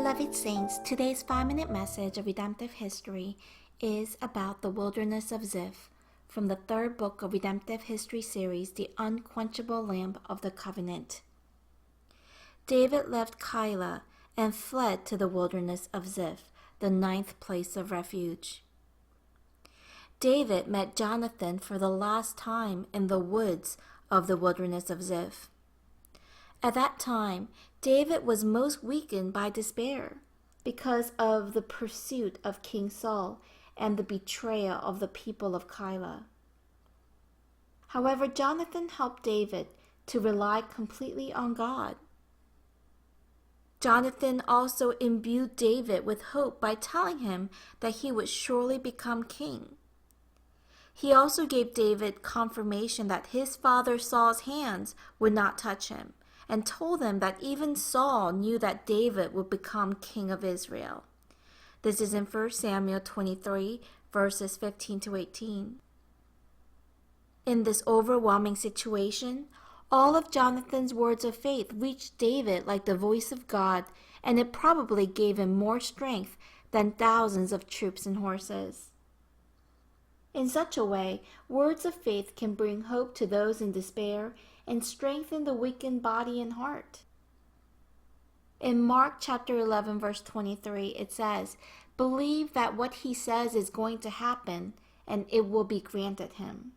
Beloved Saints, today's 5-minute message of redemptive history is about the Wilderness of Ziph from the third book of Redemptive History series, The Unquenchable Lamp of the Covenant. David left Keilah and fled to the Wilderness of Ziph, the 9th place of refuge. David met Jonathan for the last time in the woods of the Wilderness of Ziph. At that time, David was most weakened by despair because of the pursuit of King Saul and the betrayal of the people of Keilah. However, Jonathan helped David to rely completely on God. Jonathan also imbued David with hope by telling him that he would surely become king. He also gave David confirmation that his father Saul's hands would not touch him, and told them that even Saul knew that David would become king of Israel. This is in 1 Samuel 23, verses 15 to 18. In this overwhelming situation, all of Jonathan's words of faith reached David like the voice of God, and it probably gave him more strength than thousands of troops and horses. In such a way, words of faith can bring hope to those in despair and strengthen the weakened body and heart. In Mark chapter 11, verse 23, it says, "Believe that what he says is going to happen, and it will be granted him."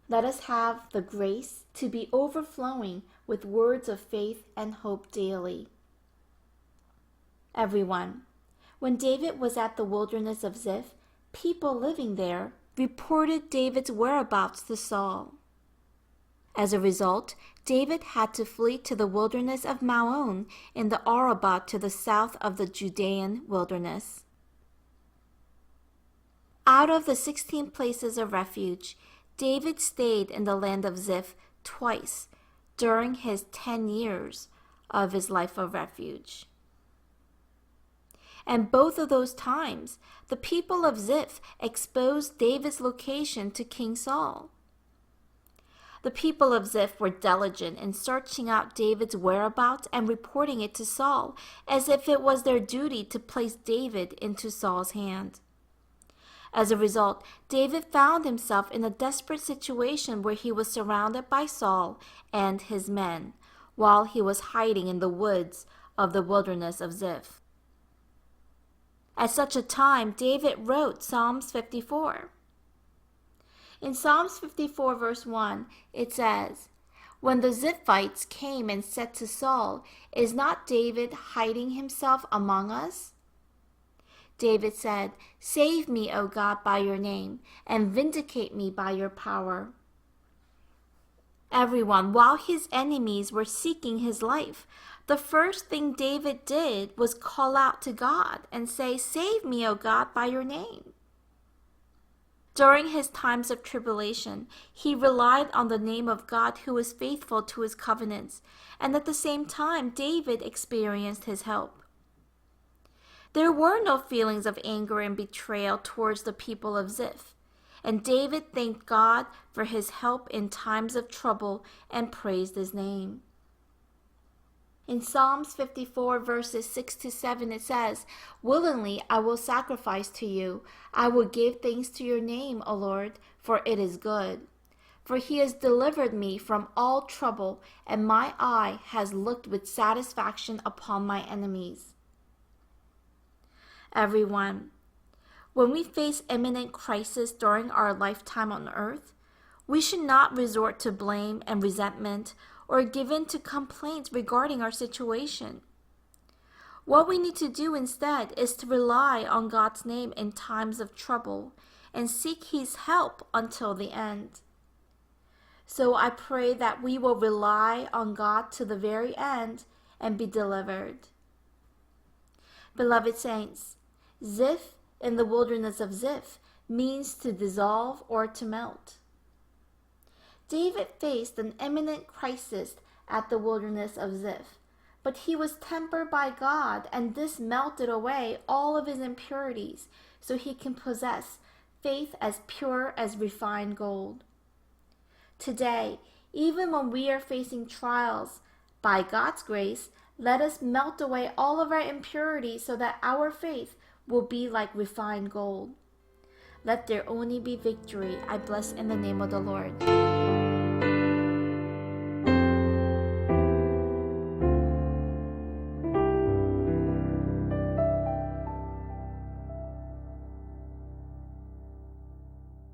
Let us have the grace to be overflowing with words of faith and hope daily. Everyone, when David was at the Wilderness of Ziph, people living there reported David's whereabouts to Saul. As a result, David had to flee to the wilderness of Maon in the Arabah to the south of the Judean wilderness. Out of the 16 places of refuge, David stayed in the land of Ziph twice during his 10 years of his life of refuge. And both of those times, the people of Ziph exposed David's location to King Saul. The people of Ziph were diligent in searching out David's whereabouts and reporting it to Saul, as if it was their duty to place David into Saul's hand. As a result, David found himself in a desperate situation where he was surrounded by Saul and his men, while he was hiding in the woods of the Wilderness of Ziph. At such a time, David wrote Psalms 54. In Psalms 54, verse 1, it says, "When the Ziphites came and said to Saul, 'Is not David hiding himself among us?' David said, 'Save me, O God, by your name, and vindicate me by your power.'" Everyone, while his enemies were seeking his life, the first thing David did was call out to God and say, "Save me, O God, by your name." During his times of tribulation, he relied on the name of God who was faithful to his covenants, and at the same time, David experienced his help. There were no feelings of anger and betrayal towards the people of Ziph, and David thanked God for his help in times of trouble and praised his name. In Psalms 54, verses 6 to 7, it says, "Willingly I will sacrifice to you. I will give thanks to your name, O Lord, for it is good. For he has delivered me from all trouble, and my eye has looked with satisfaction upon my enemies." Everyone, when we face imminent crisis during our lifetime on earth, we should not resort to blame and resentment or give in to complaints regarding our situation. What we need to do instead is to rely on God's name in times of trouble and seek His help until the end. So I pray that we will rely on God to the very end and be delivered. Beloved saints, Ziph in the Wilderness of Ziph means to dissolve or to melt. David faced an imminent crisis at the Wilderness of Ziph, but he was tempered by God, and this melted away all of his impurities so he can possess faith as pure as refined gold. Today, even when we are facing trials, by God's grace, Let us melt away all of our impurity so that our faith will be like refined gold. Let there only be victory. I bless in the name of the Lord.